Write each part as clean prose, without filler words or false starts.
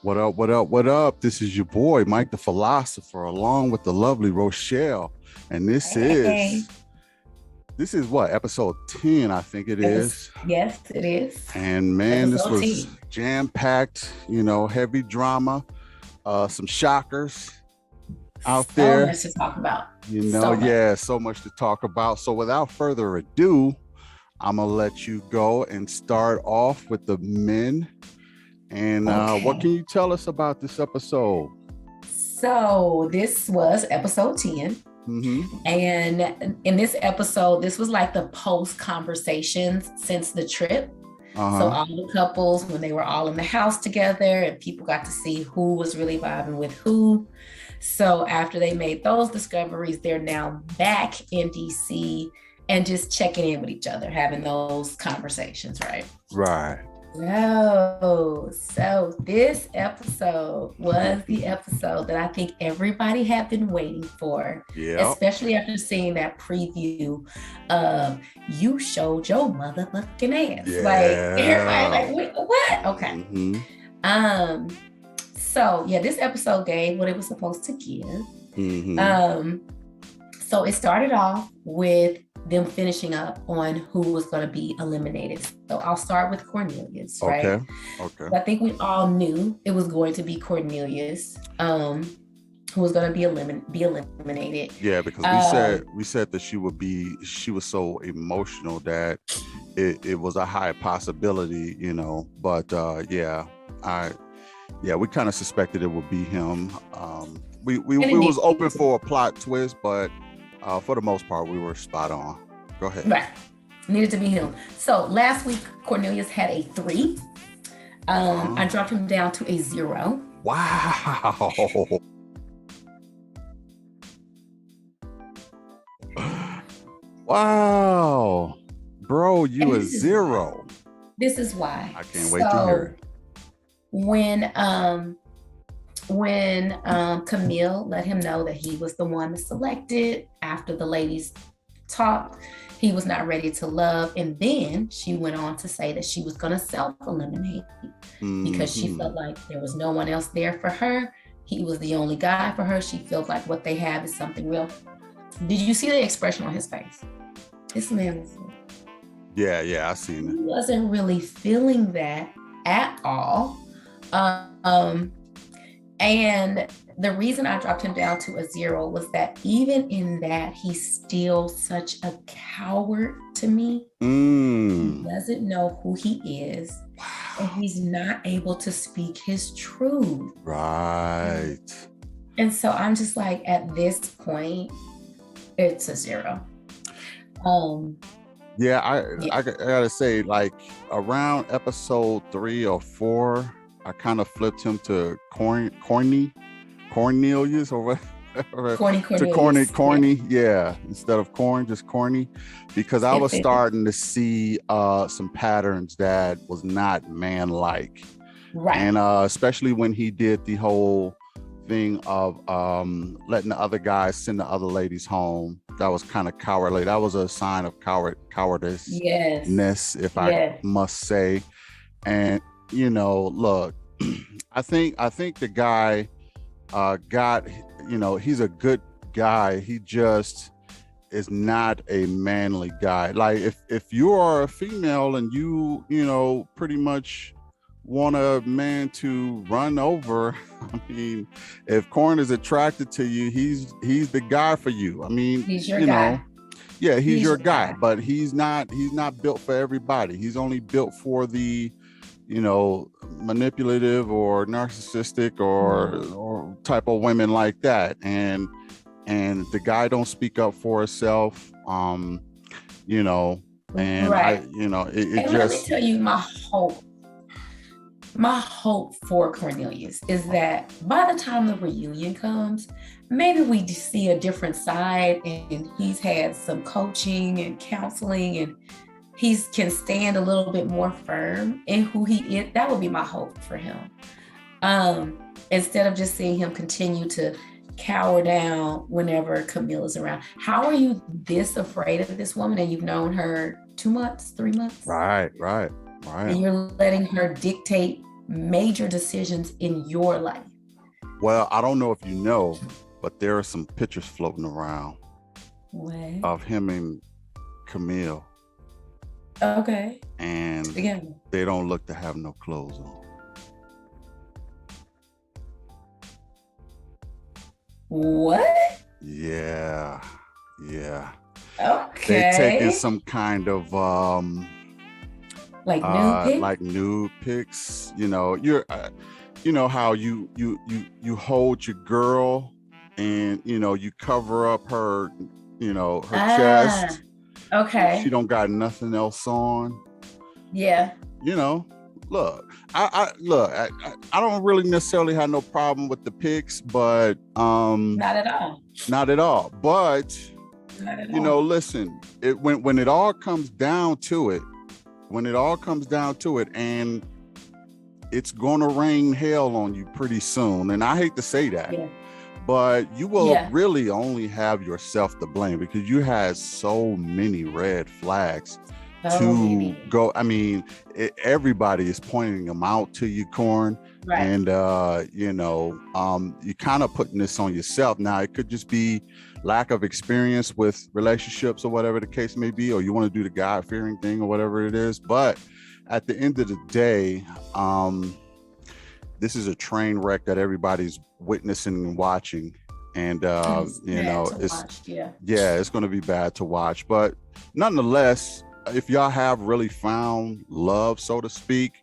What up? What up? What up? This is your boy, Mike the Philosopher, along with the lovely Rochelle. And Hey, this is what, episode 10, I think it is. yes, it is. And man, this Episode was 10. jam-packed, heavy drama, some shockers out So there. much to talk about. So much. Yeah, so much to talk about. So without further ado, I'm gonna let you go and start off with the men. And what can Okay. you tell us about this episode? So this was episode 10. Mm-hmm. And in this episode, this was like the post conversations since the trip. So Uh-huh. all the couples, when they were all in the house together and people got to see who was really vibing with who. So after they made those discoveries, they're now back in DC and just checking in with each other, having those conversations, right? Right. So this episode was the episode that I think everybody had been waiting for, Yeah. especially after seeing that preview of You Showed Your Motherfucking Ass. Like everybody Yeah. like, wait, what? Okay. Mm-hmm. Um, so yeah, this episode gave what it was supposed to give. Mm-hmm. So it started off with them finishing up on who was going to be eliminated. So I'll start with Cornelius, right? Okay. Okay. I think we all knew it was going to be Cornelius, who was going to be eliminated. Yeah, because we said that she was so emotional that it was a high possibility, But we kind of suspected it would be him. We was open for a plot twist, but for the most part, we were spot on. Go ahead. Right. Needed to be him. So last week, Cornelius had a 3. I dropped him down to a 0. Wow. Wow. Bro, you a 0. This is why. I can't wait to hear it. When Camille let him know that he was the one selected after the ladies talked, he was not ready to love. And then she went on to say that she was going to self-eliminate because she felt like there was no one else there for her. He was the only guy for her. She felt like what they have is something real. Did you see the expression on his face? This man was... Yeah, I seen it. He wasn't really feeling that at all. And the reason I dropped him down to a 0 was that even in that, he's still such a coward to me. He doesn't know who he is. Wow. And he's not able to speak his truth. Right. And so I'm just like, at this point, it's a 0. I gotta say, like around episode 3 or 4, I kind of flipped him to Cornelius or whatever. Corny. Yeah. Instead of corn, just corny, because I was starting to see some patterns that was not man-like. Right. And especially when he did the whole thing of letting the other guys send the other ladies home. That was kind of cowardly. That was a sign of cowardice. Yes. If I must say. And look, I think the guy he's a good guy. He just is not a manly guy. Like if you are a female and you pretty much want a man to run over, I mean, if Corn is attracted to you, he's the guy for you. I mean, he's your guy. Yeah, he's your guy, but he's not built for everybody. He's only built for the manipulative or narcissistic or type of women like that. And the guy don't speak up for herself, and right. it let me tell you my hope for Cornelius is that by the time the reunion comes, maybe we see a different side and he's had some coaching and counseling and he can stand a little bit more firm in who he is. That would be my hope for him. Instead of just seeing him continue to cower down whenever Camille is around. How are you this afraid of this woman and you've known her 2 months, 3 months? Right. And you're letting her dictate major decisions in your life? Well, I don't know if you know, but there are some pictures floating around of him and Camille. Okay. And they don't look to have no clothes on. What? Yeah. Okay. They're taking some kind of like nude pics. You know, you know how you hold your girl and you cover up her chest. Okay. She don't got nothing else on. Yeah. Look, I don't really necessarily have no problem with the pics, but not at all. But listen, when it all comes down to it, and it's gonna rain hell on you pretty soon. And I hate to say that, but you will really only have yourself to blame because you had so many red flags to go. I mean, everybody is pointing them out to you, Corn. Right. And you kind of putting this on yourself. Now it could just be lack of experience with relationships or whatever the case may be, or you want to do the God-fearing thing or whatever it is. But at the end of the day, this is a train wreck that everybody's witnessing and watching. And it's going to be bad to watch. But nonetheless, if y'all have really found love, so to speak,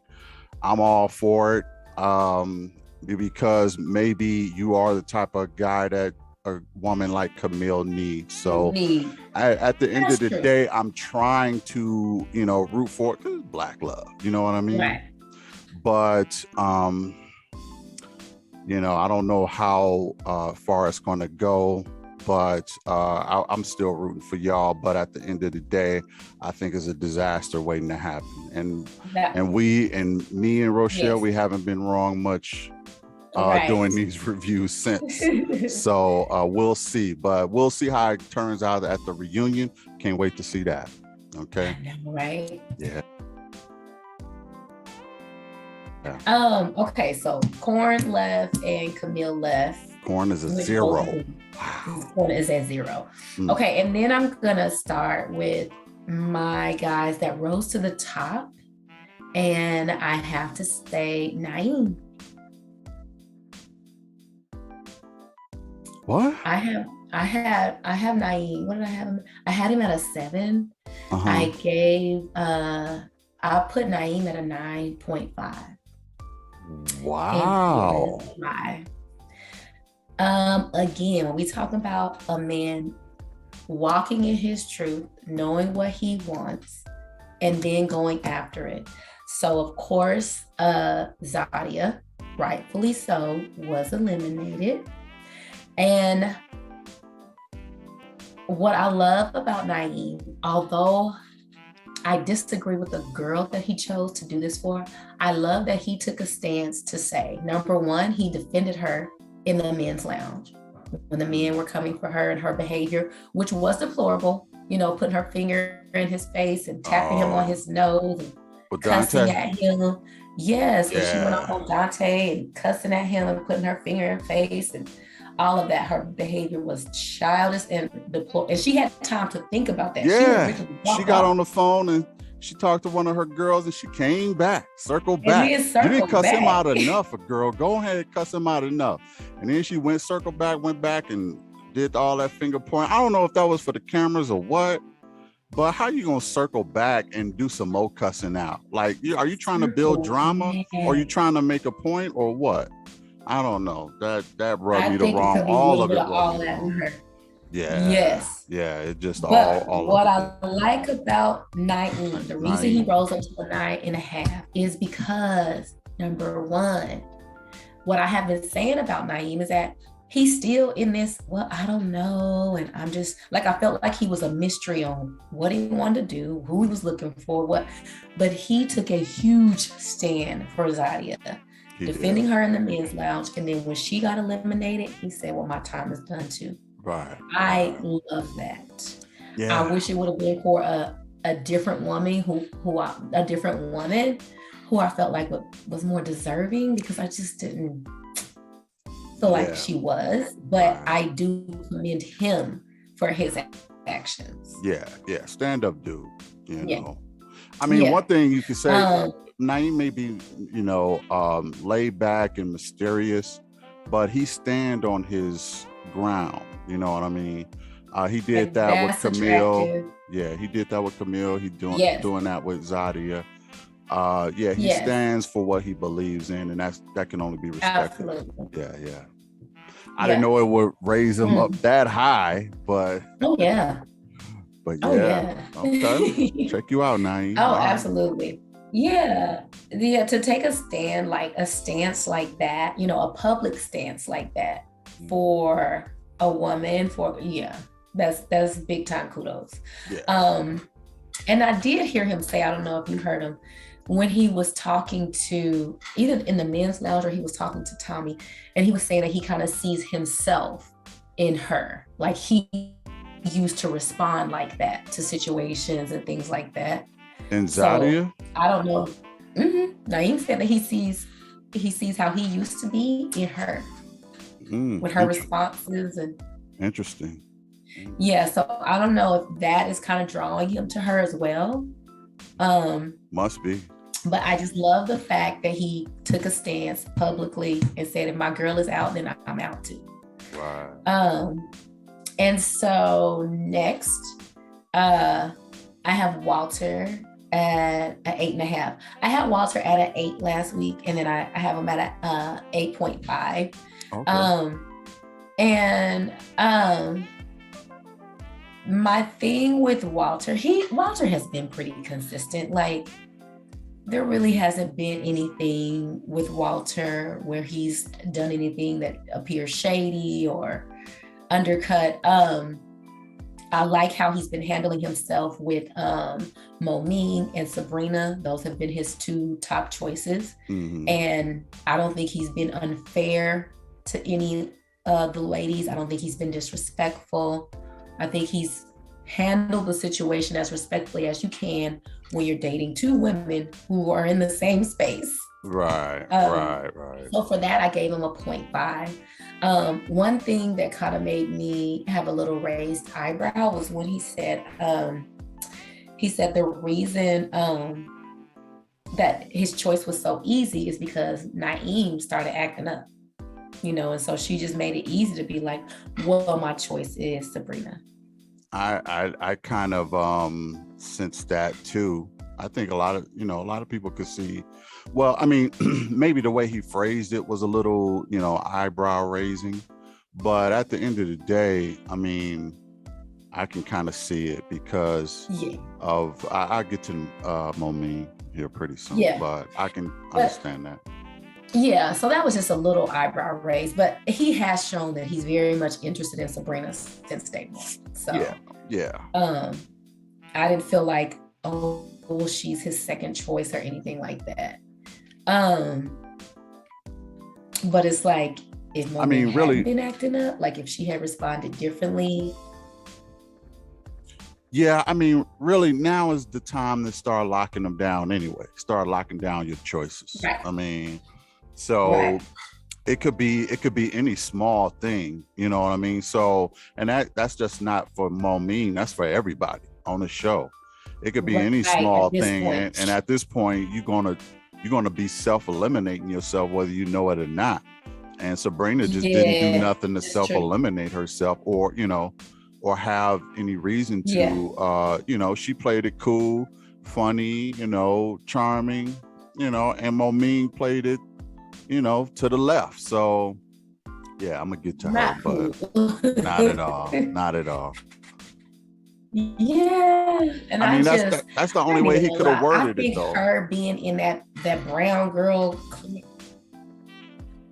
I'm all for it. Because maybe you are the type of guy that a woman like Camille needs. So at the end of the day, I'm trying to, root for it because it's black love. You know what I mean? Right. But, I don't know how far it's going to go. But I'm still rooting for y'all. But at the end of the day, I think it's a disaster waiting to happen. And me and Rochelle, we haven't been wrong much doing these reviews since. So we'll see. But we'll see how it turns out at the reunion. Can't wait to see that. Okay. I know, right? Yeah. Okay, so Corn left and Camille left. Corn is a 0. Wow. Corn is at 0. Okay, and then I'm gonna start with my guys that rose to the top, and I have to say Naim. What? I have Naim. What did I have him? I had him at a 7. I put Naim at a 9.5. Wow. Again, when we talk about a man walking in his truth, knowing what he wants, and then going after it. So of course, Zadia, rightfully so, was eliminated. And what I love about Naim, although I disagree with the girl that he chose to do this for, I love that he took a stance to say, number one, he defended her in the men's lounge when the men were coming for her and her behavior, which was deplorable, putting her finger in his face and tapping him on his nose and cussing at him. Yes, and she went off on Dante and cussing at him and putting her finger in his face and all of that. Her behavior was childish and deplorable. And she had time to think about that. Yeah, she got on the phone and she talked to one of her girls and she came back, circled back. You didn't cuss him out enough, girl. Go ahead and cuss him out enough. And then she went back and did all that finger point. I don't know if that was for the cameras or what, but how you gonna circle back and do some more cussing out? Like, are you trying to build drama or are you trying to make a point or what? I don't know. That rubbed me the wrong. All of it rubbed me wrong. Yeah. Yes. Yeah. It just all. What I like about Naim, the reason he rose up to a 9.5 is because, number one, what I have been saying about Naim is that he's still in this, well, I don't know. And I'm just like, I felt like he was a mystery on what he wanted to do, who he was looking for, but he took a huge stand for Zadia, defending her in the men's lounge. And then when she got eliminated, he said, well, my time is done too. Right. I love that. Yeah. I wish it would have been for a different woman a different woman, who I felt like was more deserving, because I just didn't feel like she was. But I do commend him for his actions. Yeah, stand up dude, you know. I mean, one thing you could say, Naim may be, laid back and mysterious, but he stand on his ground, you know what I mean? He did that with Camille. Attractive. Yeah, he did that with Camille. He doing that with Zadia. He stands for what he believes in, and that can only be respected. Absolutely. Yeah. I didn't know it would raise him up that high, but okay. Check you out, Naim. Oh, absolutely. Yeah. To take a stance like that, a public stance like that for a woman, that's big time kudos. Yeah. And I did hear him say, I don't know if you heard him, when he was talking to, either in the men's lounge or he was talking to Tommy, and he was saying that he kind of sees himself in her. Like he used to respond like that to situations and things like that. And Zadia? So, I don't know. Naim said that he sees how he used to be in her with her responses. And interesting. Yeah, so I don't know if that is kind of drawing him to her as well. Must be. But I just love the fact that he took a stance publicly and said, if my girl is out, then I'm out too. Right. And so next, I have Walter at an 8.5. I had Walter at an 8 last week, and then I have him at a 8.5. Okay. My thing with Walter, Walter has been pretty consistent. Like, there really hasn't been anything with Walter where he's done anything that appears shady or undercut. I like how he's been handling himself with Momie and Sabrina. Those have been his 2 top choices. And I don't think he's been unfair to any of the ladies. I don't think he's been disrespectful. I think he's handled the situation as respectfully as you can when you're dating 2 women who are in the same space. Right. So for that, I gave him a 0.5. One thing that kind of made me have a little raised eyebrow was when he said the reason that his choice was so easy is because Naim started acting up, and so she just made it easy to be like, well, my choice is Sabrina. I kind of sensed that too. I think a lot of people could see. Well, I mean, maybe the way he phrased it was a little, eyebrow raising. But at the end of the day, I mean, I can kind of see it because of I'll get to Momie here pretty soon. Yeah. But I can understand that. Yeah, so that was just a little eyebrow raise, but he has shown that he's very much interested in Sabrina since day one. So yeah. I didn't feel like, she's his second choice or anything like that. But it's like, if Momie hadn't been acting up, like if she had responded differently. Yeah, I mean, really, now is the time to start locking them down anyway. Start locking down your choices. Right. I mean, so it could be any small thing, you know what I mean? So, and that's just not for Momie, that's for everybody on the show. It could be any small thing, and at this point, you're gonna be self-eliminating yourself whether you know it or not. And Sabrina just didn't do nothing to self-eliminate herself, or have any reason to. She played it cool, funny, charming, and Momie played it, to the left. So yeah, I'm gonna get to her, but not at all. Yeah, and I mean that's the only way he could have worded it though. Her being in that brown girl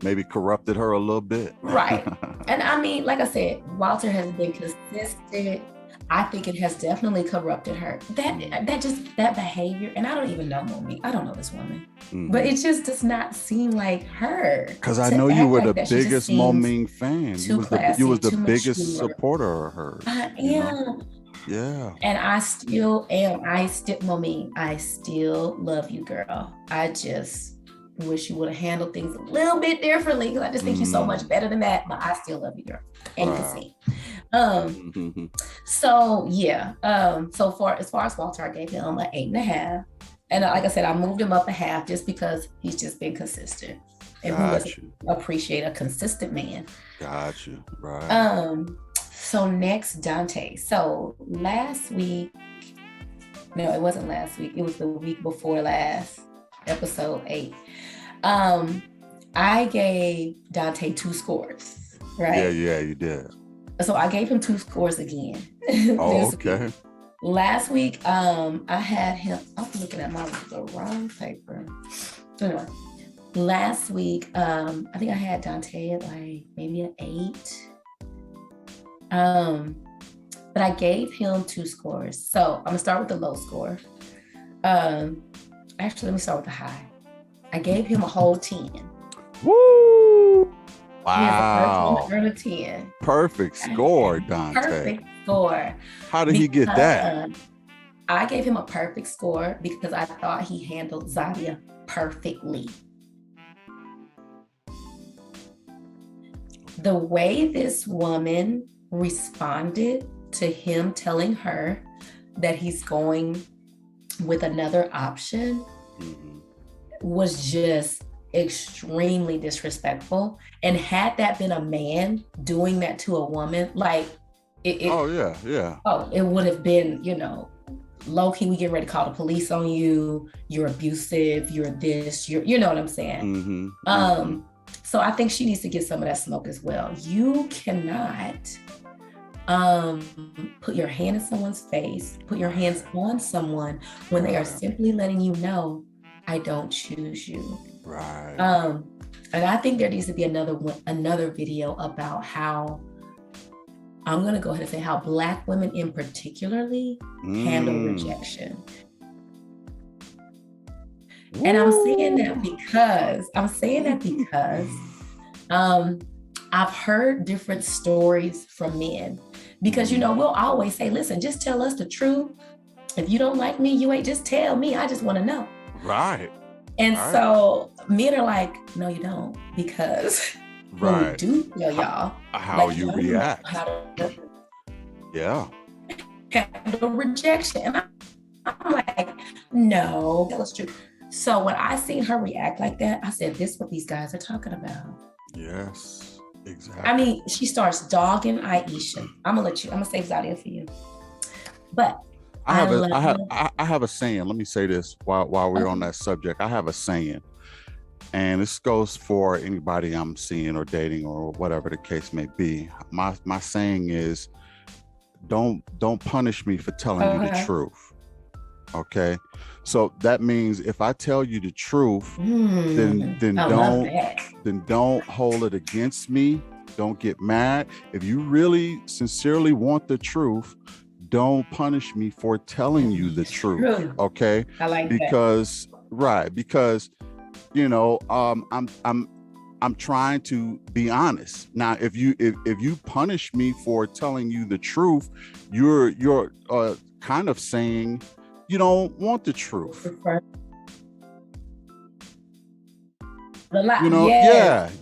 maybe corrupted her a little bit. Right. And I mean, like I said, Walter has been consistent. I think it has definitely corrupted her. That behavior, and I don't even know Momie. I don't know this woman. But it just does not seem like her. Because I know you were the biggest Momie fan. You was the biggest supporter of hers. I am. Yeah. And Momie, I still love you, girl. I just wish you would have handled things a little bit differently, because I just think you're so much better than that, but I still love you, girl. And you can see. So yeah. So as far as Walter, I gave him an 8.5. And like I said, I moved him up a half just because he's just been consistent. And who doesn't appreciate a consistent man? Got you. Right. So next, Dante. So last week, no, it wasn't last week. It was the week before last, episode 8. I gave Dante 2 scores, right? Yeah, you did. So I gave him 2 scores again. Oh, okay. Last week, I had him, I'm looking at the wrong paper. Anyway, last week, I think I had Dante at like maybe an 8. But I gave him 2 scores. So I'm gonna start with the low score. Actually, let me start with the high. I gave him a whole 10. Woo! Wow. He has a 10. Perfect score, Dante. Perfect score. How did he get that? I gave him a perfect score because I thought he handled Zadia perfectly. The way this woman responded to him telling her that he's going with another option was just extremely disrespectful. And had that been a man doing that to a woman, like it it would have been, low-key, we get ready to call the police on you, you're abusive, you're this, you know what I'm saying? So I think she needs to get some of that smoke as well. You cannot put your hand in someone's face, put your hands on someone when they are simply letting you know, I don't choose you. Right. And I think there needs to be another video about how, I'm going to go ahead and say how Black women in particularly handle rejection. Ooh. And I'm saying that because I've heard different stories from men. Because, we'll always say, listen, just tell us the truth. If you don't like me, you ain't, just tell me. I just want to know. Right. And so men are like, no, you don't. Because when we do tell y'all how you react. Handle rejection. And I'm like, no, that's true. So when I seen her react like that, I said, this is what these guys are talking about. Yes, exactly. I mean, she starts dogging Aisha. I'm gonna save Zadia for you. But I have a saying. Let me say this while we're on that subject. I have a saying, and this goes for anybody I'm seeing or dating or whatever the case may be. My saying is, don't punish me for telling you the truth. Okay, so that means if I tell you the truth, then don't hold it against me. Don't get mad. If you really sincerely want the truth, don't punish me for telling you the truth. Okay, I like because I'm trying to be honest. Now, if you punish me for telling you the truth, you're kind of saying you don't want the truth.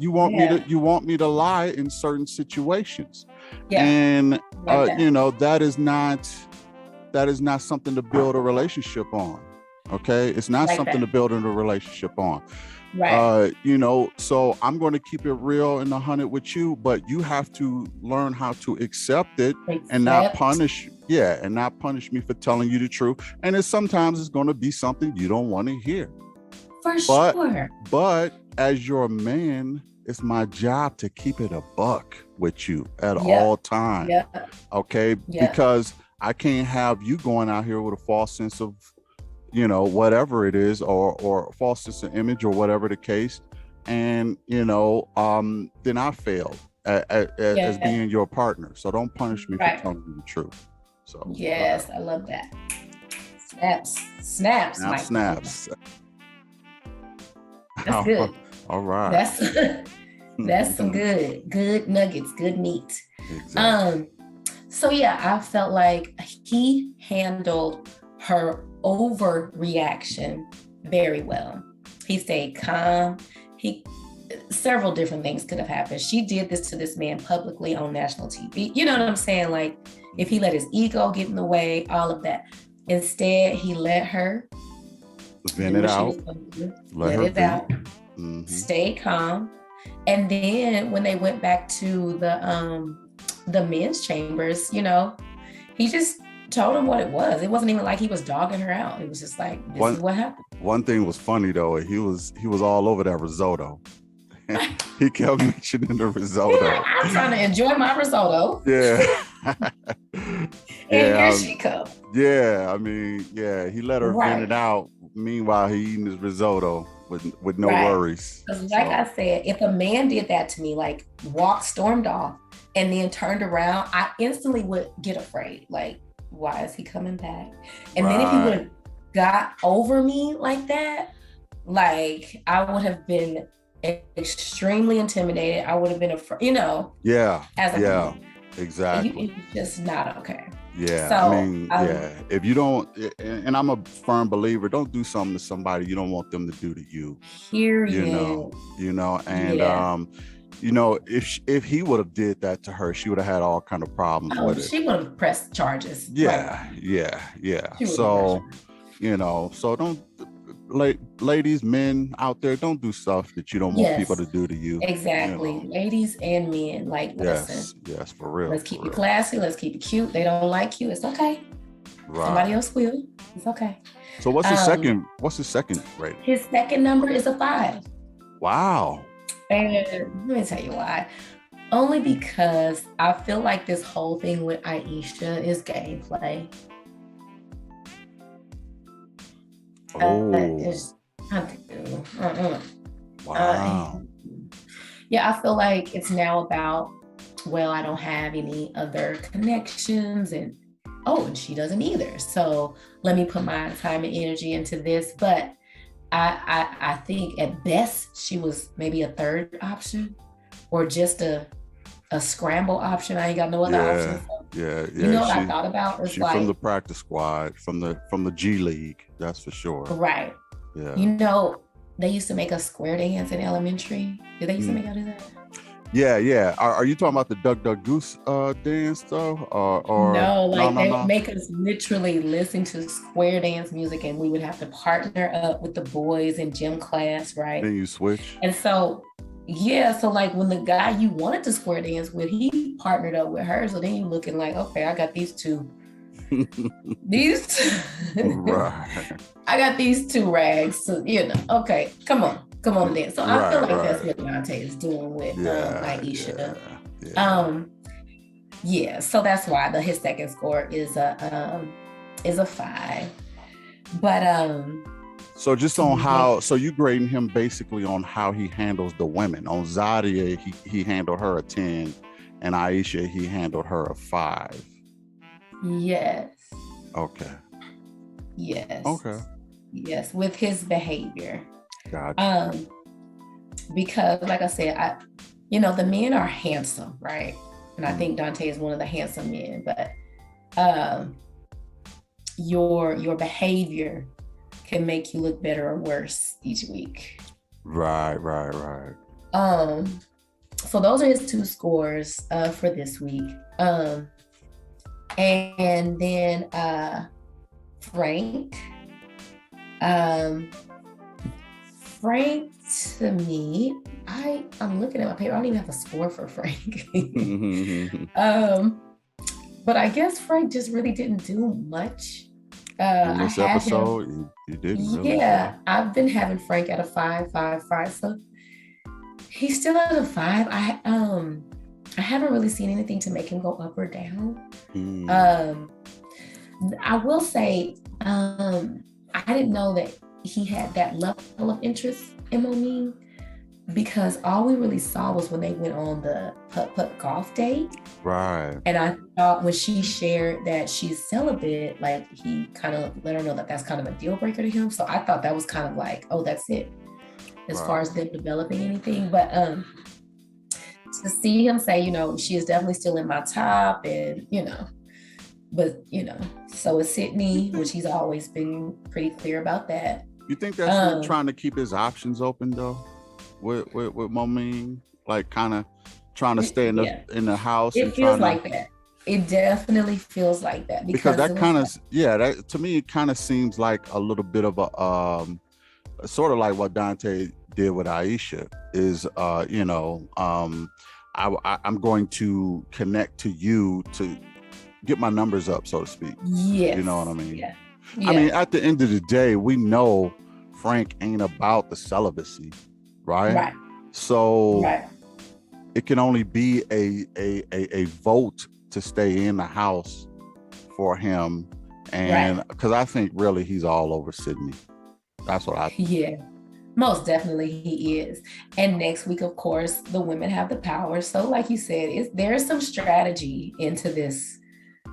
You want me to lie in certain situations. And that is not something to build a relationship on. Okay, it's not something to build a relationship on. Right. So I'm going to keep it real and 100 with you, but you have to learn how to accept it and not punish me for telling you the truth. And sometimes it's going to be something you don't want to hear. Sure. But as your man, it's my job to keep it a buck with you at all times. Yeah. Okay. Yeah. Because I can't have you going out here with a false sense of, whatever it is, or false sense of image or whatever the case. And, then I failed as being your partner. So don't punish me for telling you the truth. So yes, I love that. Snaps. That's good. All right. That's some good nuggets, good meat. Exactly. So yeah, I felt like he handled her overreaction very well. He stayed calm. Several different things could have happened. She did this to this man publicly on national TV. You know what I'm saying? Like, if he let his ego get in the way, all of that. Instead, he let her vent it out. Let it out. Mm-hmm. Stay calm. And then when they went back to the men's chambers, you know, he just told him what it was. It wasn't even like he was dogging her out. It was just like, this is what happened. One thing was funny though. He was all over that risotto. He kept mentioning the risotto. Yeah, I'm trying to enjoy my risotto. Yeah. And here she comes. Yeah, I mean, yeah, he let her vent it out. Meanwhile, he eating his risotto with no worries. Like I said, if a man did that to me, like stormed off and then turned around, I instantly would get afraid. Like, why is he coming back? And then if he would have got over me like that, like I would have been extremely intimidated. I would have been afraid, you know. Yeah. As a man. Exactly. It's just not okay. Yeah. So, I mean, if you don't, and I'm a firm believer, don't do something to somebody you don't want them to do to you. Period. You know, and you know, if he would have did that to her, she would have had all kind of problems with it. She would have pressed charges. Yeah. So, you know, so don't. Ladies, men out there, don't do stuff that you don't want people to do to you. Exactly. You know? Ladies and men, like, listen. Yes, for real. Let's keep it classy. Let's keep it cute. They don't like you. It's okay. Right. Somebody else will. It's okay. So what's his second? What's his second rating? His second number is a 5. Wow. And let me tell you why. Only because I feel like this whole thing with Aisha is gameplay. Wow. Yeah, I feel like it's now about, well, I don't have any other connections and she doesn't either. So let me put my time and energy into this. But I think at best she was maybe a third option or just a scramble option. I ain't got no other options. So, you know what I thought about? She's like, from the practice squad, from the G League, that's for sure. Right. Yeah. You know, they used to make us square dance in elementary. Did they used to make us do that? Yeah. Are you talking about the Duck Duck Goose dance though? Or they would make us literally listen to square dance music, and we would have to partner up with the boys in gym class, right? Then you switch. And so so like when the guy you wanted to square dance with, he partnered up with her. So then you looking like, okay, I got these two. Right. I got these 2 rags. So, you know, okay, come on then. So I feel like that's what Dante is doing with Aisha. So that's why his second score is a 5. But so just on how, so you grading him basically on how he handles the women. On Zadia, he handled her a 10, and Aisha, he handled her a 5. Yes. Okay. Yes. Okay. Yes, with his behavior. Gotcha. Because like I said, the men are handsome, right? And I think Dante is one of the handsome men, but your behavior can make you look better or worse each week. Right. So those are his 2 scores for this week. And then Frank. Frank, to me, I'm looking at my paper. I don't even have a score for Frank. But I guess Frank just really didn't do much. In this episode, you didn't really. Yeah, I've been having Frank at a 5. So he's still at a 5. I haven't really seen anything to make him go up or down. I will say, I didn't know that he had that level of interest in Momie, because all we really saw was when they went on the putt-putt golf date. Right. And I thought when she shared that she's celibate, like he kind of let her know that that's kind of a deal breaker to him. So I thought that was kind of like, oh, that's it, as far as them developing anything. But to see him say, she is definitely still in my top, and but so is Sydney, which he's always been pretty clear about that. You think that's him trying to keep his options open though, with Momie, like kind of trying to stay in the house? It feels like that. It definitely feels like that, because that kind of that to me, it kind of seems like a little bit of a sort of like what Dante did with Aisha is I'm going to connect to you to get my numbers up, so to speak. Yes. You know what I mean? Yeah. I mean, at the end of the day, we know Frank ain't about the celibacy, right? Right. So it can only be a vote to stay in the house for him, and because I think really he's all over Sydney. That's what I think. Yeah, most definitely he is. And next week, of course, the women have the power. So like you said, there's some strategy into this.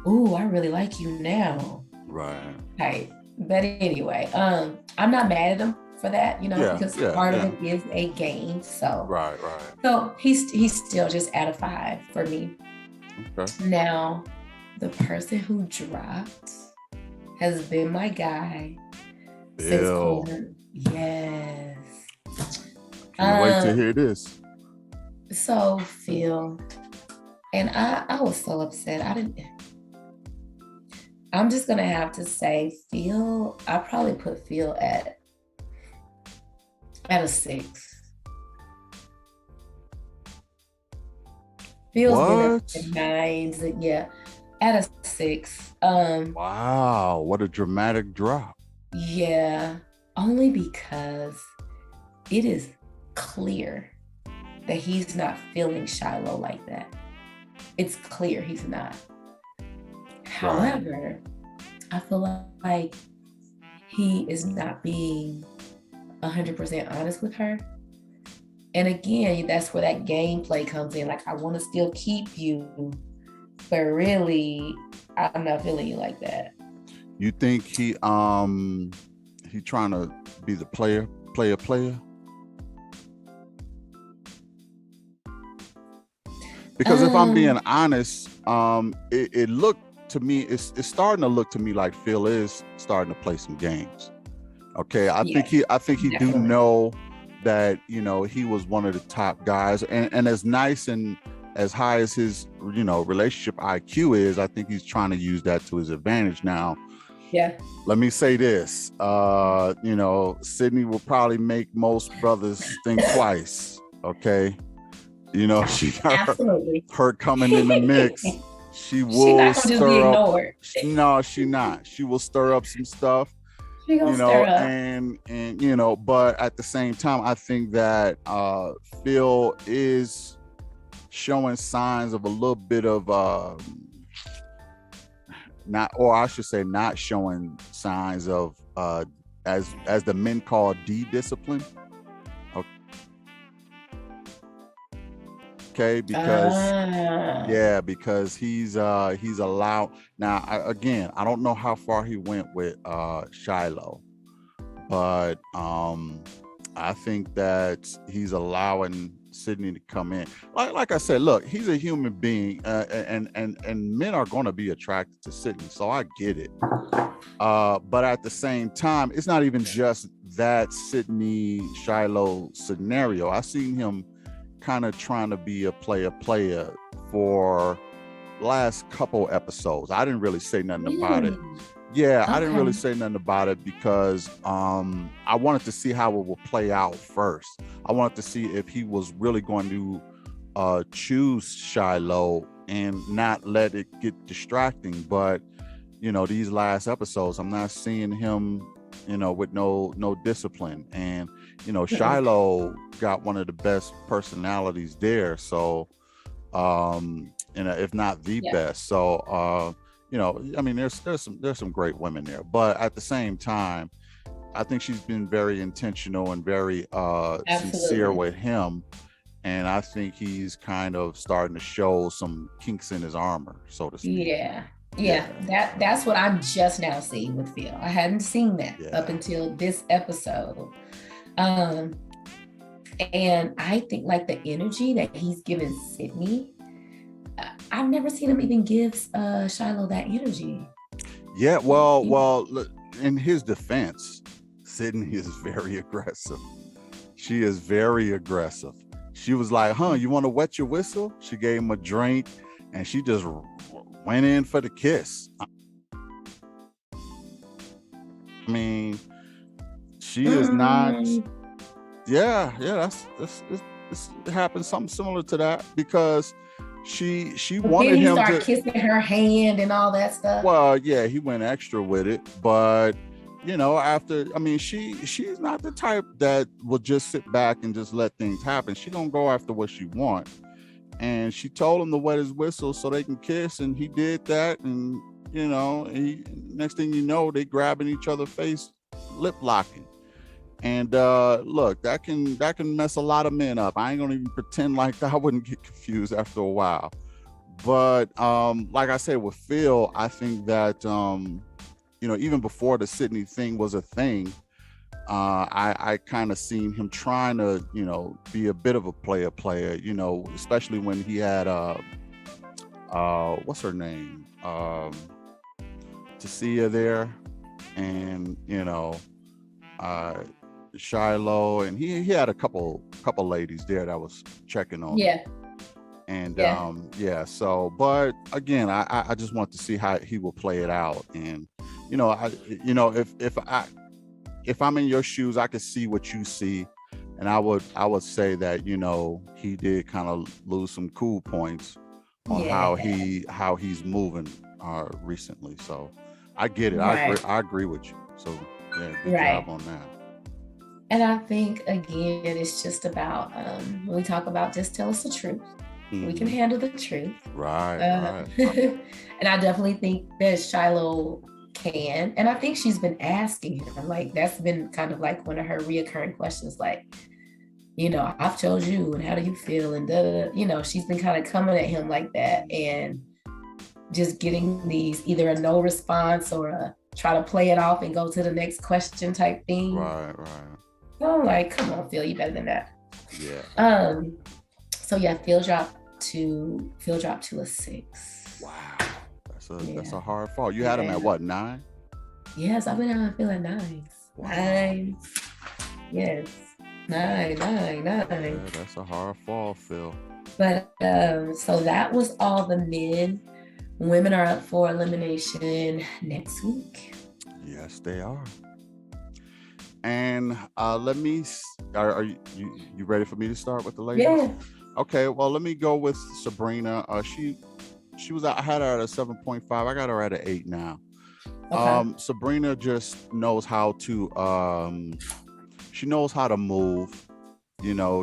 Ooh, I really like you now. Right. But anyway, I'm not mad at him for that, because part of it is a game. So right. So he's still just at a 5 for me. Okay. Now, the person who dropped has been my guy since Corn. Yes. Can't wait to hear this. So Phil, and I was so upset. I'm just gonna have to say Phil. I probably put Phil at a 6. Phil's been at 9s, at a 6. Wow, what a dramatic drop. Yeah, only because it is clear that he's not feeling Shiloh like that. It's clear he's not. However, I feel like he is not being 100% honest with her. And again, that's where that gameplay comes in. Like, I want to still keep you, but really, I'm not feeling you like that. You think he trying to be the player? Because if I'm being honest, it looked to me, it's starting to look to me like Phil is starting to play some games. Okay, I think he definitely do know that he was one of the top guys, and as nice and as high as his relationship IQ is, I think he's trying to use that to his advantage now. Yeah. Let me say this, Sydney will probably make most brothers think twice. Okay, she her coming in the mix. She will stir up. No, she not. She will stir up some stuff. And but at the same time, I think that Phil is showing signs of a little bit of not showing signs of as the men call D-discipline. Okay, because he's allowed now. I don't know how far he went with Shiloh, but I think that he's allowing Sydney to come in. Like I said, look, he's a human being, and men are going to be attracted to Sydney, so I get it. But at the same time, it's not even just that Sydney Shiloh scenario. I seen him kind of trying to be a player for last couple episodes. I didn't really say nothing about it. Yeah, okay. I didn't really say nothing about it because I wanted to see how it will play out first. I wanted to see if he was really going to choose Shiloh and not let it get distracting. But these last episodes, I'm not seeing him with no discipline. And Shiloh got one of the best personalities there, so if not the best. So I mean, there's some great women there, but at the same time, I think she's been very intentional and very sincere with him, and I think he's kind of starting to show some kinks in his armor, so to speak. Yeah. That's what I'm just now seeing with Phil. I hadn't seen that up until this episode. And I think like the energy that he's given Sydney, I've never seen him even give Shiloh that energy. Yeah, well, in his defense, Sydney is very aggressive. She is very aggressive. She was like, you want to wet your whistle? She gave him a drink and she just went in for the kiss. I mean, she is not. Yeah, that's it happened something similar to that because she wanted him to kissing her hand and all that stuff. Well, yeah, he went extra with it, but after, I mean, she's not the type that will just sit back and just let things happen. She gonna go after what she wants. And she told him to wet his whistle so they can kiss, and he did that. And next thing you know, they grabbing each other's face, lip locking. And look, that can mess a lot of men up. I ain't gonna even pretend like I wouldn't get confused after a while. But like I said with Phil, I think that even before the Sydney thing was a thing, I kind of seen him trying to be a bit of a player, especially when he had what's her name, Tasia there, and Shiloh, and he had a couple ladies there that was checking on him. And so, but again, I just want to see how he will play it out. And if I'm in your shoes, I could see what you see, and I would say that he did kind of lose some cool points on how he's moving recently. So I get it. Right. I agree with you. So yeah, good job on that. And I think again, it's just about when we talk about just tell us the truth. Mm-hmm. We can handle the truth. Right. And I definitely think that Shiloh can. And I think she's been asking him, like, that's been kind of like one of her reoccurring questions, like, I've told you, and how do you feel? And she's been kind of coming at him like that and just getting these either a no response or a try to play it off and go to the next question type thing. Right. So I'm like, come on, Phil, you better than that. Yeah. So yeah, Phil dropped to a 6. Wow. That's a hard fall. You had him at what, 9? Yes, I've been on Phil at 9. Wow. 9. Yes. 9. Yeah, that's a hard fall, Phil. But so that was all the men. Women are up for elimination next week. Yes, they are. And are you ready for me to start with the ladies? Yeah. Okay, well, let me go with Sabrina. She was, I had her at a 7.5. I got her at an 8 now. Okay. Sabrina just knows how to she knows how to move.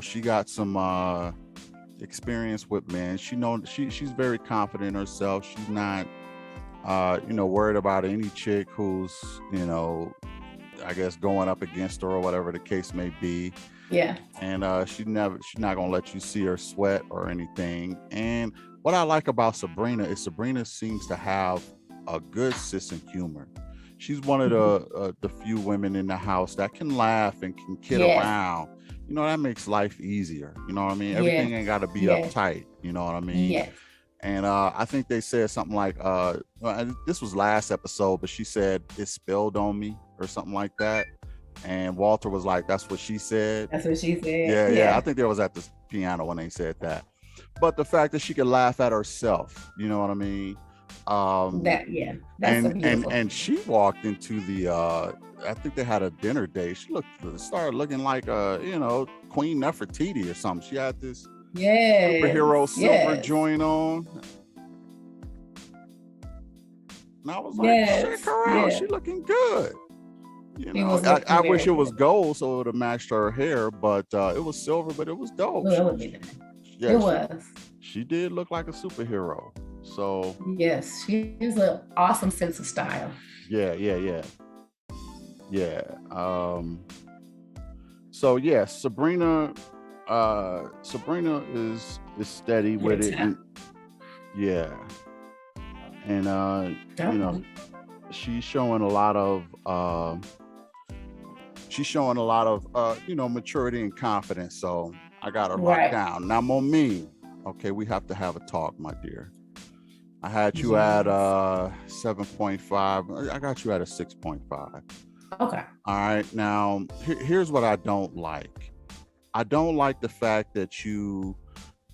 She got some experience with men. She's very confident in herself. She's not worried about any chick who's I guess going up against her or whatever the case may be. Yeah. And she's not gonna let you see her sweat or anything. And what I like about Sabrina is Sabrina seems to have a good sense of humor. She's one of the few women in the house that can laugh and can kid around. That makes life easier. You know what I mean? Everything ain't got to be uptight. You know what I mean? Yeah. And I think they said something like, this was last episode, but she said it spilled on me or something like that. And Walter was like, that's what she said. That's what she said. Yeah. I think they was at the piano when they said that. But the fact that she could laugh at herself, you know what I mean? That's and she walked into the I think they had a dinner date. She started looking like Queen Nefertiti or something. She had this superhero silver joint on. And I was like, check her out. She looking good. I wish it was gold so it would have matched her hair, but it was silver, but it was dope. It was. She did look like a superhero. So yes, she has an awesome sense of style. Yeah. So yeah, Sabrina is steady with it. And, and she's showing a lot of she's showing a lot of maturity and confidence. So I got her locked Right. down. Now, Momie, okay, we have to have a talk, my dear. I had you Yes. at 7.5. I got you at a 6.5. Okay. All right. Now, here's what I don't like. I don't like the fact that you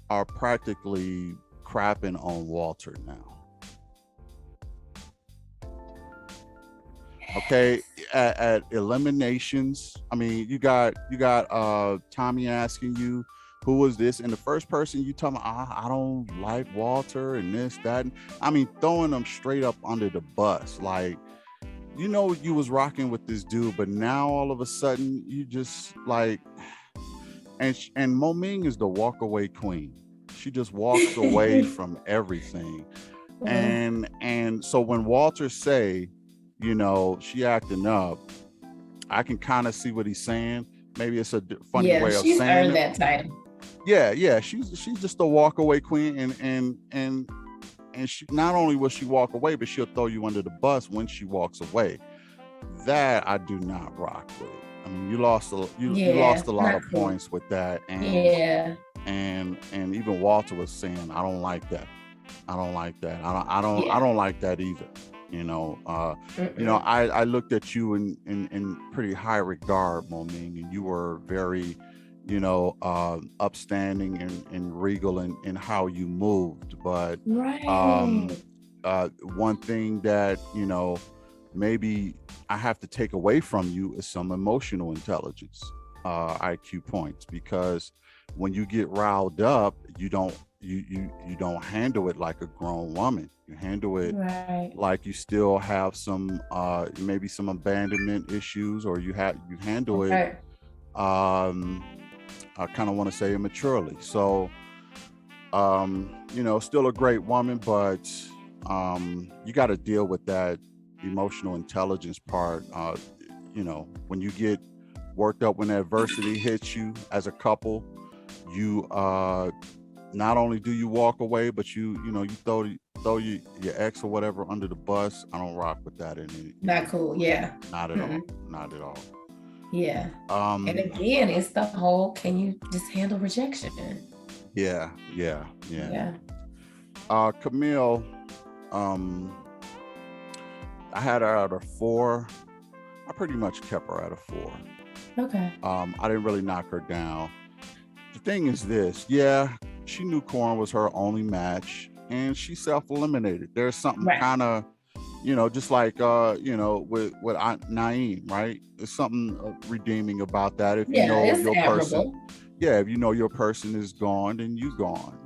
are practically crapping on Walter now. Okay, at eliminations, I mean, you got Tommy asking you who was this, and the first person you tell me, I don't like Walter and this, that, and I mean, throwing them straight up under the bus. Like, you was rocking with this dude, but now all of a sudden you just like, and Moming is the walk away queen. She just walks away from everything. And so when Walter say, she acting up, I can kind of see what he's saying. Maybe it's a funny way of saying she's earned that title. Yeah, she's just a walk away queen, and she not only will she walk away, but she'll throw you under the bus when she walks away. That I do not rock with. I mean, you lost a lot of points with that, and and even Walter was saying, I don't like that. I don't like that. I don't like that either. I looked at you in pretty high regard, Moming, and you were very, upstanding and regal in how you moved. But one thing that, maybe I have to take away from you is some emotional intelligence, IQ points, because when you get riled up, you don't handle it like a grown woman. You handle it like you still have some maybe some abandonment issues, or you handle it I kind of want to say immaturely. So still a great woman, but you got to deal with that emotional intelligence part. When you get worked up when adversity hits you as a couple, you not only do you walk away, but you throw your ex or whatever under the bus. I don't rock with that. Not cool. Yeah. Not at all. Not at all. Yeah. And again, it's the whole, can you just handle rejection? Yeah. Camille, I had her at a 4. I pretty much kept her at a 4. Okay. I didn't really knock her down. The thing is this, she knew Corn was her only match, and she self-eliminated. There's something kind of, just like with Naim, right? There's something redeeming about that. If you know your person, if you know your person is gone, then you gone.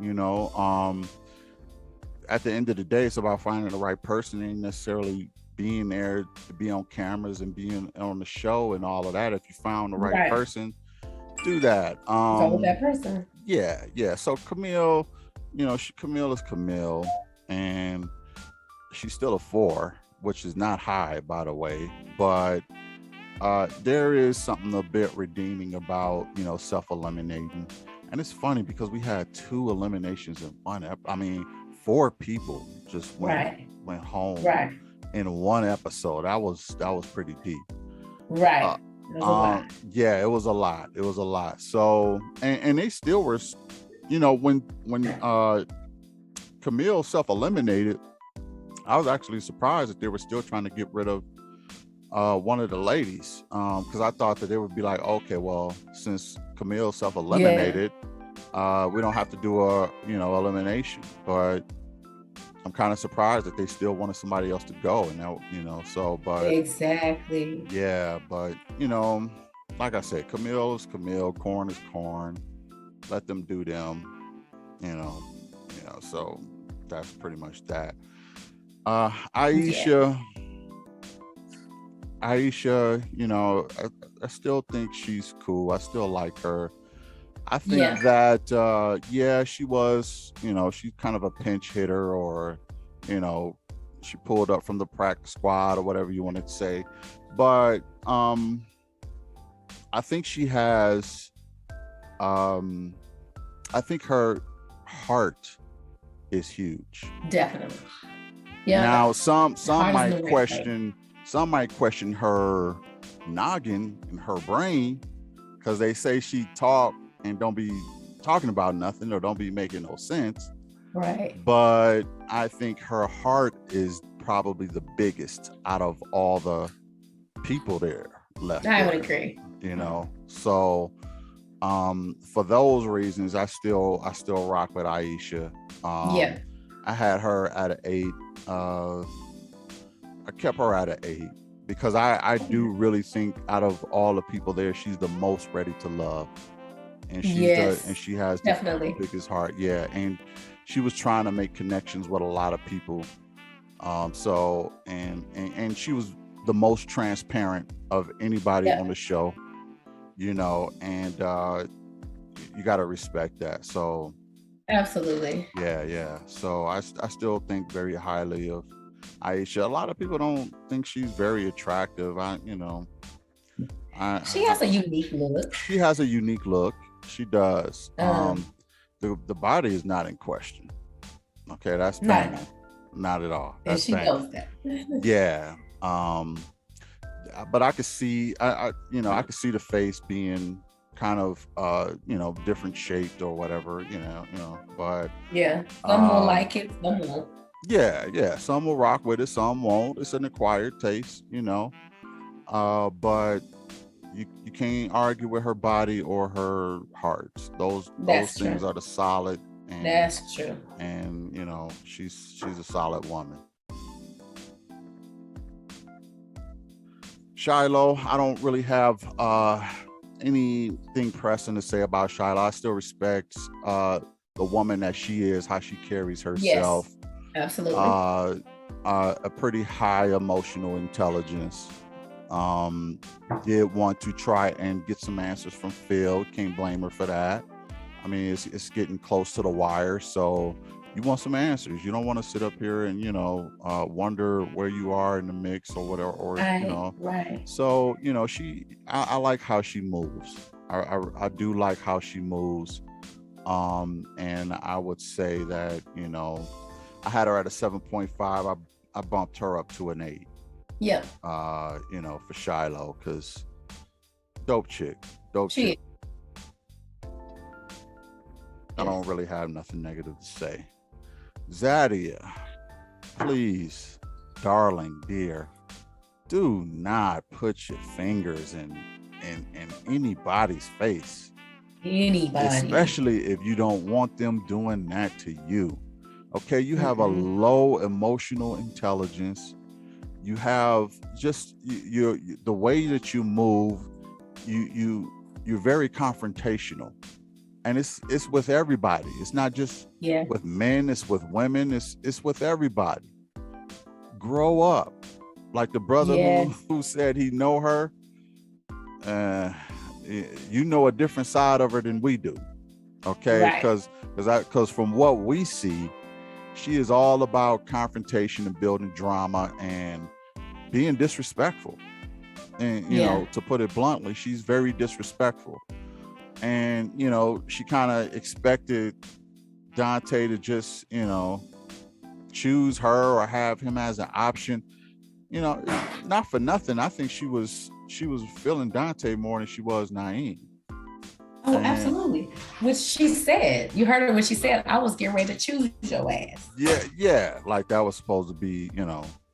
At the end of the day, it's about finding the right person, and necessarily being there to be on cameras and being on the show and all of that. If you found the right person, do that. Go with that person. Yeah. So Camille, Camille is Camille, and she's still a 4, which is not high, by the way. But there is something a bit redeeming about, self-eliminating. And it's funny because we had 2 eliminations in one. 4 people just went home in one episode. That was pretty deep. Right. Yeah, it was a lot. So, and they still were, when Camille self-eliminated, I was actually surprised that they were still trying to get rid of one of the ladies, because I thought that they would be like, okay, well, since Camille self-eliminated, we don't have to do a elimination. But I'm kind of surprised that they still wanted somebody else to go, and that, but exactly. Yeah, but like I said, Camille is Camille, Corn is Corn. Let them do them, so that's pretty much that. Aisha, I still think she's cool. I still like her. I think that she was, she's kind of a pinch hitter, or she pulled up from the practice squad, or whatever you want to say. But I think she has, I think her heart is huge. Definitely. Yeah. Now some might question her noggin in her brain, because they say she talk and don't be talking about nothing or don't be making no sense. Right. But I think her heart is probably the biggest out of all the people there left. I would agree. So for those reasons, I still rock with Aisha. I had her at an 8. I kept her at an 8 because I do really think out of all the people there, she's the most ready to love, and she has definitely the biggest heart. Yeah, and she was trying to make connections with a lot of people. So and she was the most transparent of anybody on the show, and you got to respect that. So absolutely. Yeah. So I still think very highly of Aisha. A lot of people don't think she's very attractive. She has a unique look. She has a unique look. She does. The body is not in question. Okay, that's bad. Not at all. And she knows that. Yeah. But I could see, I could see the face being kind of, different shaped or whatever, but yeah, some will like it, some won't. Yeah. Some will rock with it, some won't. It's an acquired taste, but you can't argue with her body or her heart. Those things are the solid. And, that's true. And she's a solid woman. Shiloh, I don't really have anything pressing to say about Shiloh. I still respect the woman that she is, how she carries herself. Yes, absolutely. A pretty high emotional intelligence. Did want to try and get some answers from Phil. Can't blame her for that. I mean, it's getting close to the wire, so you want some answers. You don't want to sit up here and wonder where you are in the mix or whatever, or right. So I like how she moves. I do like how she moves, and I would say that I had her at a 7.5. I bumped her up to an 8. Yep. For Shiloh, because dope chick. I don't really have nothing negative to say. Zadia, please, darling, dear, do not put your fingers in anybody's face. Anybody. Especially if you don't want them doing that to you. Okay, you have a low emotional intelligence. You have just the way that you move, you're very confrontational. And it's with everybody. It's not just with men, it's with women, it's with everybody. Grow up. Like the brother who said he know her, you know a different side of her than we do. Okay? Because from what we see, she is all about confrontation and building drama and being disrespectful. And to put it bluntly, she's very disrespectful. And she kind of expected Dante to just choose her or have him as an option. Not for nothing, I think she was feeling Dante more than she was Naim. Oh, absolutely. Which she said, you heard her when she said, I was getting ready to choose your ass. Yeah, like that was supposed to be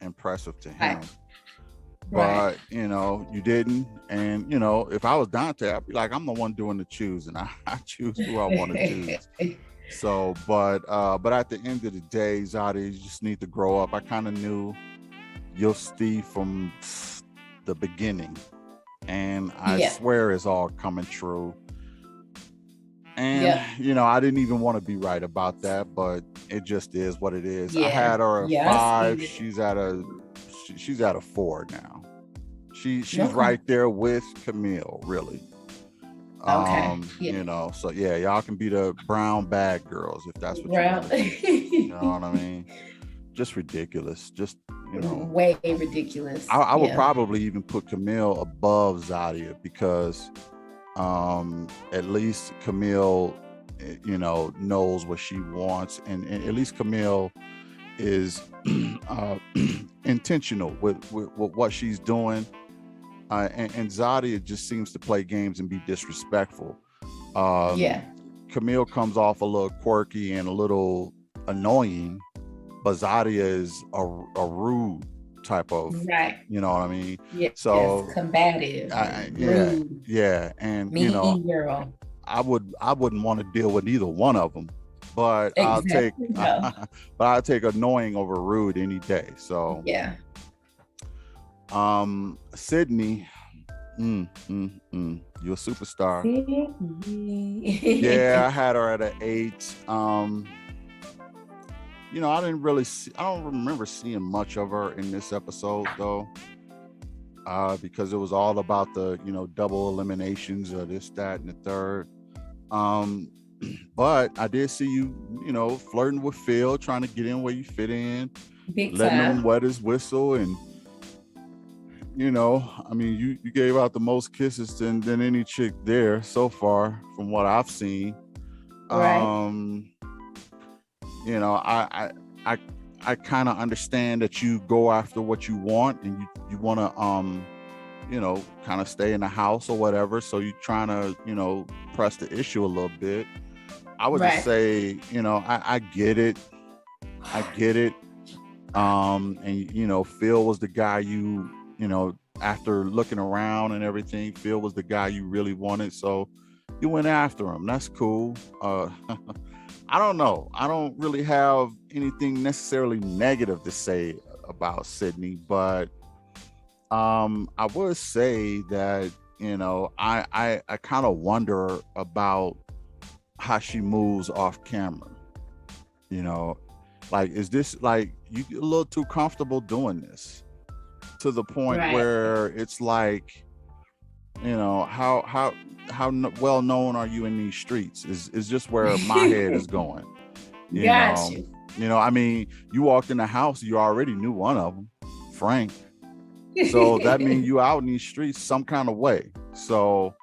impressive to him. But you didn't. And if I was Dante, I'd be like, I'm the one doing the choosing. I choose who I want to choose. So but at the end of the day, Zadia, you just need to grow up. I kind of knew your Steve from the beginning, and I swear it's all coming true. And I didn't even want to be right about that, but it just is what it is. I had her at 5. She's at a 4 now. She's right there with Camille, really. So y'all can be the brown bag girls if that's what you want. You know what I mean? Just ridiculous. Just way ridiculous. I would probably even put Camille above Zadia because at least Camille knows what she wants, and at least Camille is intentional with what she's doing. and Zadia just seems to play games and be disrespectful. Yeah. Camille comes off a little quirky and a little annoying, but Zadia is a rude type of, right. You know what I mean? Yes. So combative, rude, and mean girl. I wouldn't want to deal with either one of them, but exactly. I'll take annoying over rude any day. So yeah. Sydney, you're a superstar. yeah, I had her at an 8. I didn't really I don't remember seeing much of her in this episode though, because it was all about the, double eliminations of this, that, and the third. But I did see you, flirting with Phil, trying to get in where you fit in, letting him wet his whistle. And, you gave out the most kisses than any chick there so far from what I've seen. Right. I kind of understand that you go after what you want and you want to, kind of stay in the house or whatever. So you're trying to, press the issue a little bit. I would just say, I get it. I get it. And, Phil was the guy you after looking around and everything, Phil was the guy you really wanted. So you went after him. That's cool. I don't know. I don't really have anything necessarily negative to say about Sydney, but I would say that, I kind of wonder about how she moves off camera. Like, is this like you get a little too comfortable doing this to the point where it's like, how well known are you in these streets is just where my head is going. You know, I mean, you walked in the house, you already knew one of them, Frank. So that means you out in these streets some kind of way. So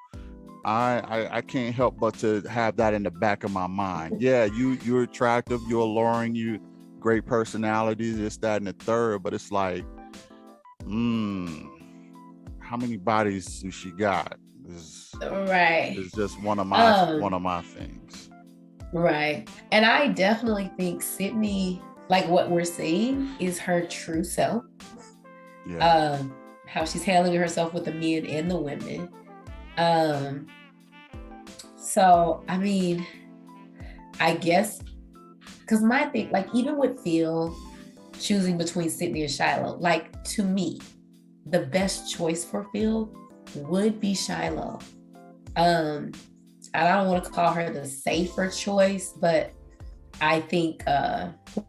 I can't help but to have that in the back of my mind. Yeah, you're attractive, you're alluring, you great personality, this, that, and the third, but it's like, how many bodies do she got? It's just one of my things. Right. And I definitely think Sydney, like what we're seeing is her true self. Yeah. How she's handling herself with the men and the women. So I mean, I guess because my thing, like even with Phil choosing between Sydney and Shiloh, like to me, the best choice for Phil would be Shiloh. I don't want to call her the safer choice, but I think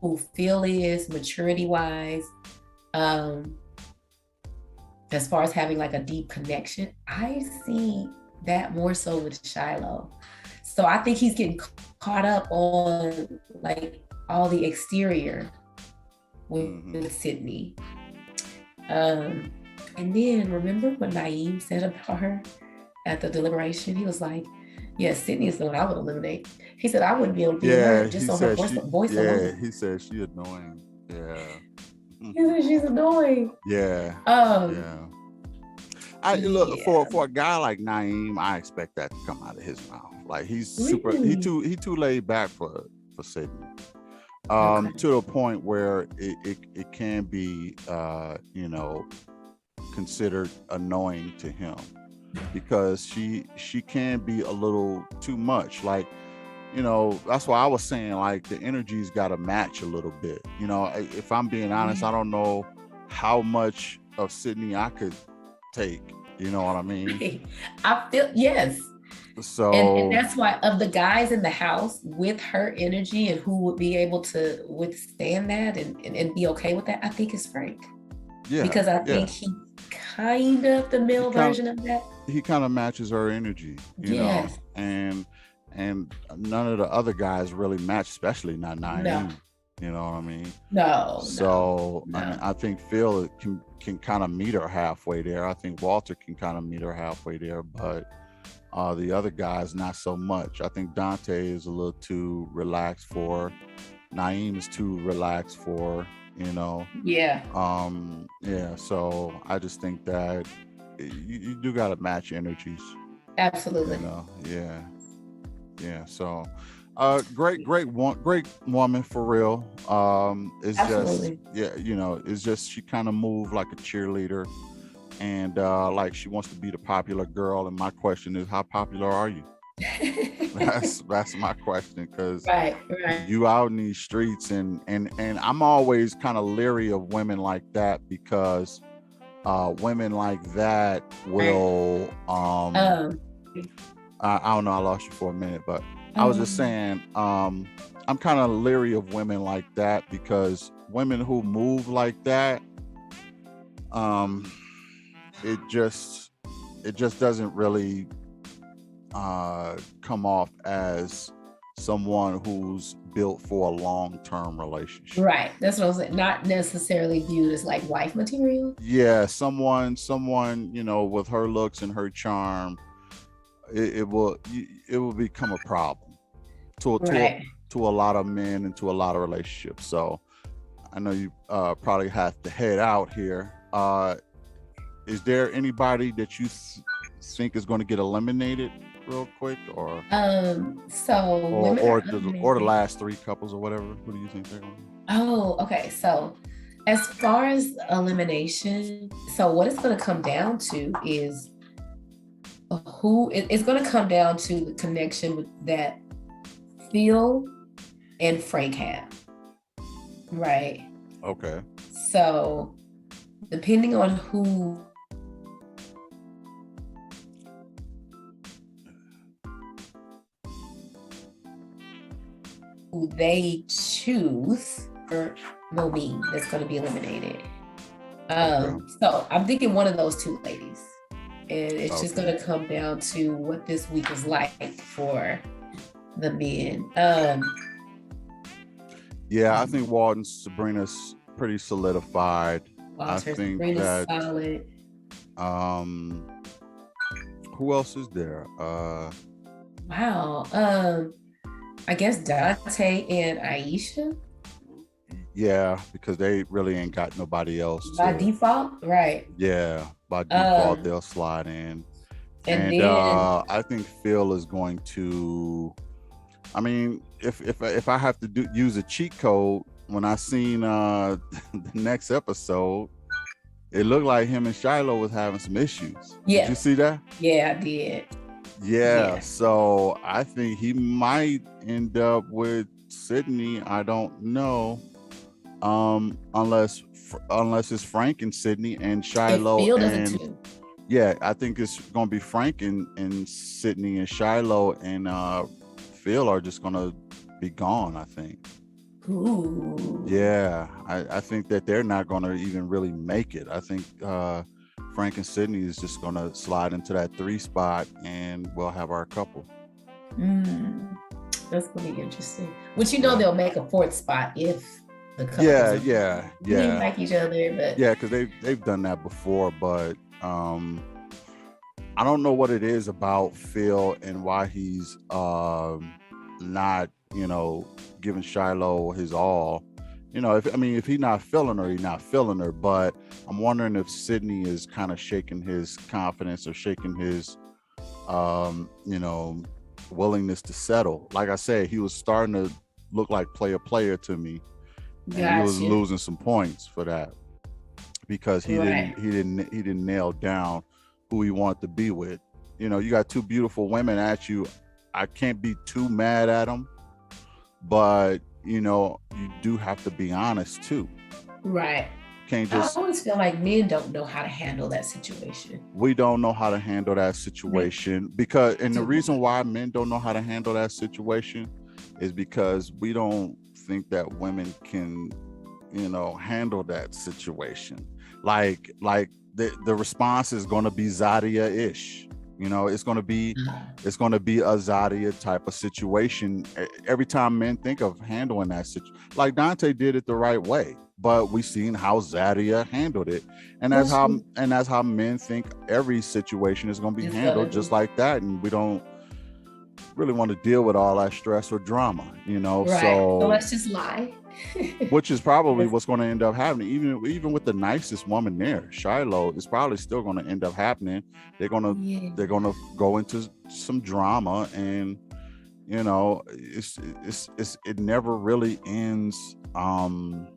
who Phil is maturity wise, as far as having like a deep connection, I see that more so with Shiloh. So I think he's getting caught up on like all the exterior with Sydney. And then remember what Naim said about her at the deliberation? He was like, yeah, Sydney is the one I would eliminate. He said, I wouldn't be able to be her just on her voice alone. Yeah, he said she annoying. Yeah. He said she's annoying. Yeah. Look, for a guy like Naim, I expect that to come out of his mouth. Like he's super, he too laid back for Sydney. To the point where it can be considered annoying to him, because she can be a little too much. Like, that's why I was saying like the energy's got to match a little bit. If I'm being honest, I don't know how much of Sydney I could take. You know what I mean? I feel, yes. So and that's why of the guys in the house with her energy and who would be able to withstand that and be okay with that, I think is Frank. Yeah. Because I think he's kind of the male version of that. He kind of matches her energy, you know, and none of the other guys really match, especially not Naim. No. You know what I mean? No. So no. I mean, I think Phil can kind of meet her halfway there. I think Walter can kind of meet her halfway there, but the other guys not so much. I think Dante is a little too relaxed for her. Naim is too relaxed for her, Yeah. So I just think that you do got to match energies. Absolutely. Yeah. So, great woman for real. It's Absolutely. just, it's just she kind of moved like a cheerleader, and like she wants to be the popular girl. And my question is, how popular are you? That's my question, because right. You out in these streets, and I'm always kind of leery of women like that, because women like that will I don't know, I lost you for a minute, but I was just saying I'm kind of leery of women like that, because women who move like that, it just doesn't really come off as someone who's built for a long-term relationship. Right. That's what I was saying. Not necessarily viewed as like wife material. Yeah, someone, with her looks and her charm, it will become a problem to a lot of men and to a lot of relationships. So I know you probably have to head out here. Is there anybody that you think is going to get eliminated real quick, or the last three couples or whatever? Who do you think they're going to be? Oh, okay. So as far as elimination, so what it's going to come down to is it's going to come down to the connection that Phil and Frank have. Right. Okay. So depending on who they choose for Momie that's going to be eliminated. So I'm thinking one of those two ladies, and it's just going to come down to what this week is like for the men. I think Walton Sabrina's pretty solidified. I think Sabrina's solid. Who else is there? Wow. I guess Dante and Aisha. Yeah, because they really ain't got nobody else. By default, right? Yeah, by default they'll slide in. And then, I think Phil is going to. I mean, if I have to use a cheat code, when I seen the next episode, it looked like him and Shiloh was having some issues. Yeah. Did you see that? Yeah, I did. Yeah, so I think he might end up with Sydney. I don't know, unless it's Frank and Sydney and Shiloh and I think it's gonna be Frank and Sydney, and Shiloh and Phil are just gonna be gone, I think. Ooh. Yeah, I think that they're not gonna even really make it. I think Frank and Sydney is just going to slide into that 3 spot, and we'll have our couple. That's going to be interesting. Which they'll make a 4th spot if the couple. Yeah. They like each other, but because they've done that before. But I don't know what it is about Phil and why he's not giving Shiloh his all. If he's not feeling her, he's not feeling her. But I'm wondering if Sydney is kind of shaking his confidence or shaking his, willingness to settle. Like I said, he was starting to look like player to me, and he was losing some points for that, because he didn't nail down who he wanted to be with. You got 2 beautiful women at you. I can't be too mad at them, but you do have to be honest too. Right. Can't just. I always feel like men don't know how to handle that situation. We don't know how to handle that situation the reason why men don't know how to handle that situation is because we don't think that women can, handle that situation. Like the response is going to be Zadia-ish. It's going to be a Zadia type of situation every time men think of handling that situation. Like Dante did it the right way, but we've seen how Zadia handled it, and that's how men think every situation is going to be handled just like that. And we don't really want to deal with all that stress or drama, Right. So let's just lie. Which is probably what's going to end up happening. Even with the nicest woman there, Shiloh, is probably still going to end up happening. They're gonna go into some drama, and it never really ends. Well,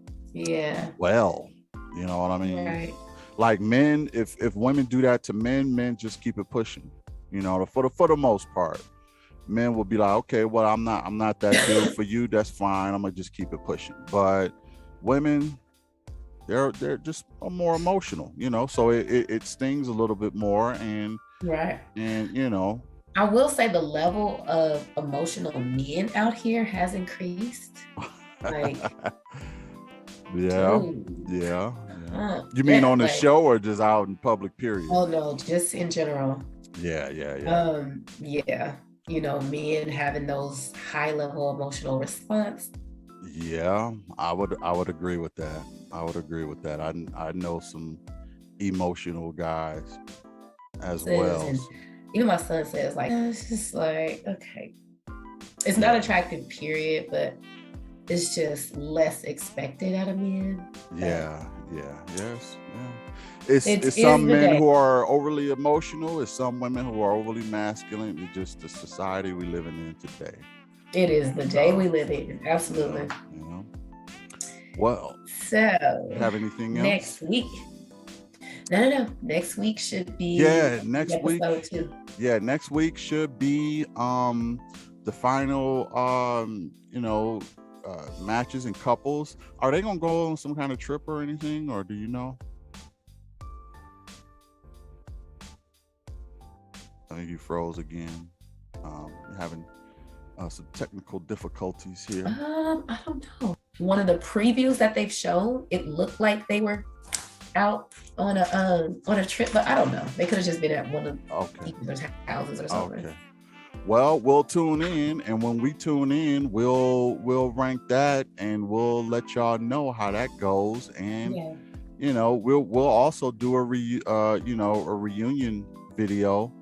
you know what I mean? Right. Like men, if women do that to men just keep it pushing. For the most part. Men will be like, okay, well, I'm not that dude for you. That's fine. I'm gonna just keep it pushing. But women, they're just more emotional, so it stings a little bit more. And right. And I will say the level of emotional men out here has increased. Like, yeah. You mean on the show or just out in public period? Oh no, just in general. Yeah. Men having those high level emotional response. Yeah, I would agree with that. I know some emotional guys as well. Even my son says, like, it's just like, okay, it's not attractive, period, but it's just less expected out of men. Yes. It's some men who are overly emotional. It's some women who are overly masculine. It's just the society we living in today. It is the day we live in. Absolutely. Well, so have anything else? Next week? No. Next week should be next week. Yeah, next week should be the final matches and couples. Are they gonna go on some kind of trip or anything, or do you know? I think you froze again. You're having some technical difficulties here. I don't know. One of the previews that they've shown, it looked like they were out on a trip, but I don't know. They could have just been at one of each other's houses or something. Okay. Well, we'll tune in, and when we tune in, we'll rank that, and we'll let y'all know how that goes. And we'll also do a reunion video.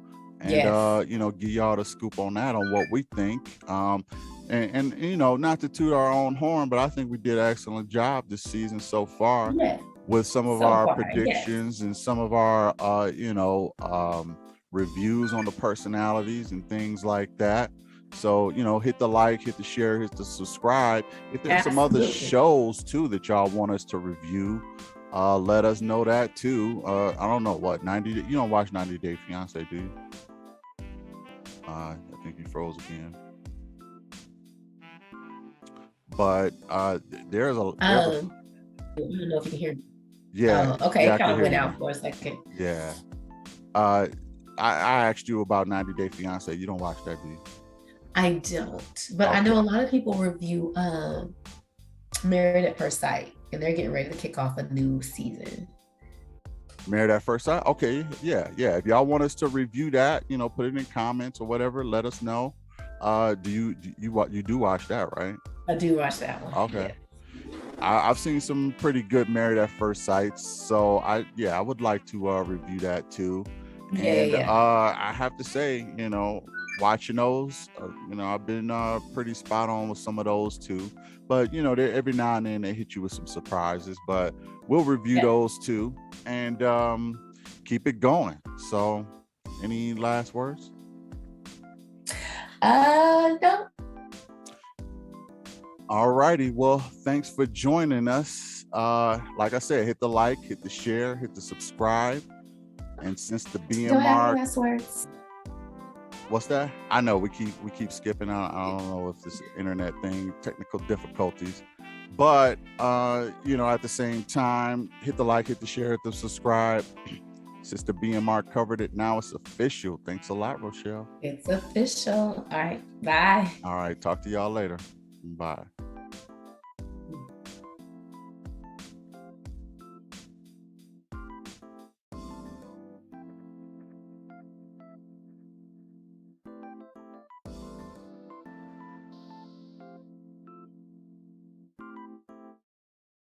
And give y'all the scoop on that, on what we think. And not to toot our own horn, but I think we did an excellent job this season so far with some of our predictions and some of our reviews on the personalities and things like that. So hit the like, hit the share, hit the subscribe. If there's some other shows too that y'all want us to review, let us know that too. I don't know what 90. You don't watch 90 Day Fiance, do you? I think you froze again. But there's a. I don't know if you can hear me. Yeah. Okay. It kind of went out for a second. Yeah. I asked you about 90 Day Fiance. You don't watch that, do you? I don't. But I know a lot of people review Married at First Sight, and they're getting ready to kick off a new season. Married at First Sight? Okay, yeah. If y'all want us to review that, put it in comments or whatever. Let us know. You do watch that, right? I do watch that one. Okay. Yeah. I've seen some pretty good Married at First Sights, so I would like to review that too. I have to say, watching those, I've been pretty spot on with some of those too. But every now and then they hit you with some surprises. But we'll review those too, and keep it going. So, any last words? No. All righty. Well, thanks for joining us. Like I said, hit the like, hit the share, hit the subscribe. And since the BMR last words. What's that? I know we keep skipping out. I don't know if this internet thing, technical difficulties. But at the same time, hit the like, hit the share, hit the subscribe. Since the BMR covered it, now it's official. Thanks a lot, Rochelle. It's official. All right. Bye. All right. Talk to y'all later. Bye.